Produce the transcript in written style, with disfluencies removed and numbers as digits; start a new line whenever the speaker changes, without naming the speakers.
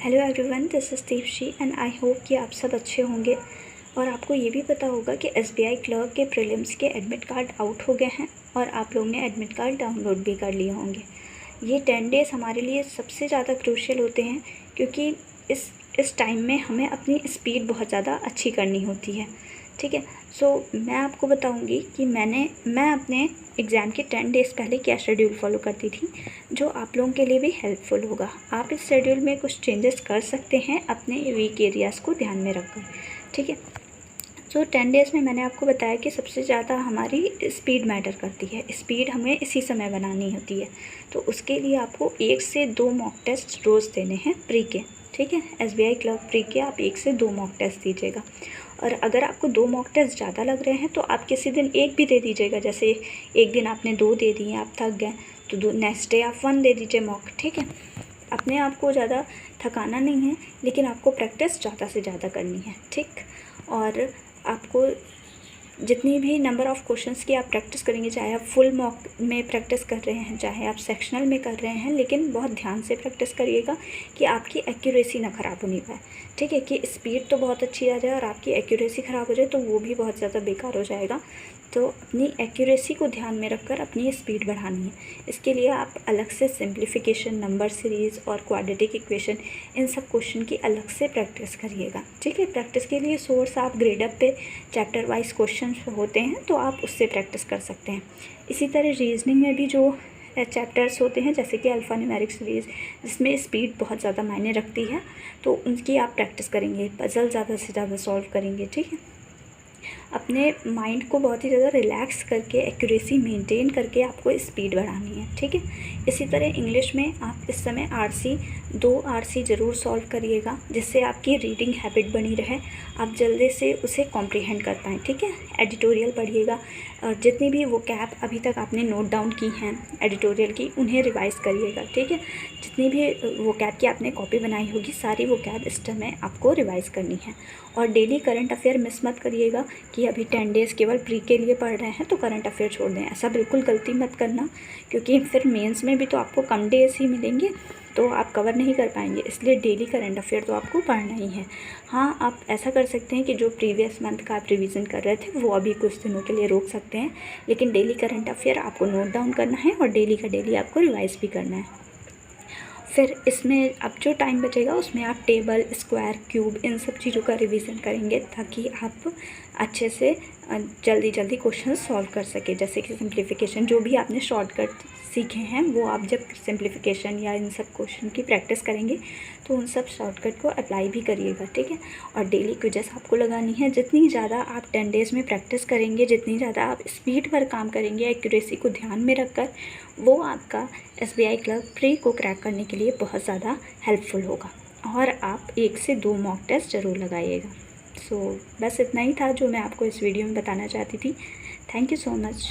Hello everyone, this is Dipshi and I hope कि आप सब अच्छे होंगे। और आपको ये भी पता होगा कि एसबीआई क्लर्क के प्रीलिम्स के एडमिट कार्ड आउट हो गए हैं और आप लोग ने एडमिट कार्ड डाउनलोड भी कर लिए होंगे। ये 10 डेज़ हमारे लिए सबसे ज़्यादा क्रूशियल होते हैं क्योंकि इस टाइम में हमें अपनी स्पीड बहुत ज़्यादा अच्छी करनी होती है। ठीक है, सो मैं आपको बताऊंगी कि मैं अपने एग्ज़ाम के 10 डेज़ पहले क्या शेड्यूल फॉलो करती थी, जो आप लोगों के लिए भी हेल्पफुल होगा। आप इस शेड्यूल में कुछ चेंजेस कर सकते हैं अपने वीक एरियाज़ को ध्यान में रखकर। ठीक है, सो 10 डेज़ में मैंने आपको बताया कि सबसे ज़्यादा हमारी स्पीड मैटर करती है। स्पीड हमें इसी समय बनानी होती है, तो उसके लिए आपको 1 से 2 मॉक टेस्ट रोज़ देने हैं प्री के। ठीक है, एसबीआई क्लर्क प्री के आप 1 से 2 मॉक टेस्ट दीजिएगा। और अगर आपको 2 मॉक टेस्ट ज़्यादा लग रहे हैं तो आप किसी दिन 1 भी दे दीजिएगा। जैसे एक दिन आपने 2 दे दिए, आप थक गए, तो नेक्स्ट डे आप 1 दे दीजिए मॉक। ठीक है, अपने आप को ज़्यादा थकाना नहीं है, लेकिन आपको प्रैक्टिस ज़्यादा से ज़्यादा करनी है। ठीक, और आपको जितनी भी नंबर ऑफ़ क्वेश्चंस की आप प्रैक्टिस करेंगे, चाहे आप फुल मॉक में प्रैक्टिस कर रहे हैं, चाहे आप सेक्शनल में कर रहे हैं, लेकिन बहुत ध्यान से प्रैक्टिस करिएगा कि आपकी एक्यूरेसी ना ख़राब होनी पाए। ठीक है, कि स्पीड तो बहुत अच्छी आ जाए और आपकी एक्यूरेसी ख़राब हो जाए तो वो भी बहुत ज़्यादा बेकार हो जाएगा। तो अपनी एक्यूरेसी को ध्यान में रखकर अपनी स्पीड बढ़ानी है। इसके लिए आप अलग से सिंप्लीफिकेशन, नंबर सीरीज़ और क्वाड्रेटिक इक्वेशन, इन सब क्वेश्चन की अलग से प्रैक्टिस करिएगा। ठीक है, प्रैक्टिस के लिए सोर्स आप ग्रेडअप पे चैप्टर वाइज क्वेश्चन होते हैं तो आप उससे प्रैक्टिस कर सकते हैं। इसी तरह रीजनिंग में भी जो चैप्टर्स होते हैं, जैसे कि अल्फ़ा न्यूमेरिक सीरीज़, जिसमें स्पीड बहुत ज़्यादा मायने रखती है, तो उनकी आप प्रैक्टिस करेंगे, पजल ज़्यादा से ज़्यादा सॉल्व करेंगे। ठीक है, अपने माइंड को बहुत ही ज़्यादा रिलैक्स करके एक्यूरेसी मेंटेन करके आपको स्पीड बढ़ानी है। ठीक है, इसी तरह इंग्लिश में आप इस समय दो आरसी ज़रूर सॉल्व करिएगा, जिससे आपकी रीडिंग हैबिट बनी रहे, आप जल्दी से उसे कॉम्प्रिहेंड कर पाएँ। ठीक है, एडिटोरियल पढ़िएगा और जितनी भी वो कैप अभी तक आपने नोट डाउन की हैं एडिटोरियल की, उन्हें रिवाइज़ करिएगा। ठीक है, जितनी भी वो कैप की आपने कॉपी बनाई होगी, सारी वो कैप इस टाइम में आपको रिवाइज़ करनी है। और डेली करंट अफेयर मिस मत करिएगा कि अभी 10 डेज़ केवल प्री के लिए पढ़ रहे हैं तो करंट अफेयर छोड़ दें। ऐसा बिल्कुल गलती मत करना, क्योंकि फिर मेंस में भी तो आपको कम डेज़ ही मिलेंगे तो आप कवर नहीं कर पाएंगे। इसलिए डेली करंट अफेयर तो आपको पढ़ना ही है। हाँ, आप ऐसा कर सकते हैं कि जो प्रीवियस मंथ का आप रिवीजन कर रहे थे वो अभी कुछ दिनों के लिए रोक सकते हैं, लेकिन डेली करंट अफेयर आपको नोट डाउन करना है और डेली का डेली आपको रिवाइज़ भी करना है। फिर इसमें अब जो टाइम बचेगा उसमें आप टेबल, स्क्वायर, क्यूब, इन सब चीज़ों का रिवीजन करेंगे ताकि आप अच्छे से जल्दी क्वेश्चन सॉल्व कर सके। जैसे कि सिंप्लीफिकेशन, जो भी आपने शॉर्टकट सीखे हैं वो आप जब सिंप्लीफिकेशन या इन सब क्वेश्चन की प्रैक्टिस करेंगे तो उन सब शॉर्टकट को अप्लाई भी करिएगा। ठीक है, और डेली क्विज़ेस आपको लगानी है। जितनी ज़्यादा आप 10 डेज़ में प्रैक्टिस करेंगे, जितनी ज़्यादा आप स्पीड पर काम करेंगे एक्यूरेसी को ध्यान में रखकर, वो आपका एसबीआई क्लर्क प्री को क्रैक करने के लिए बहुत ज़्यादा हेल्पफुल होगा। और आप 1 से 2 मॉक टेस्ट ज़रूर लगाइएगा। सो बस इतना ही था जो मैं आपको इस वीडियो में बताना चाहती थी। Thank you so much.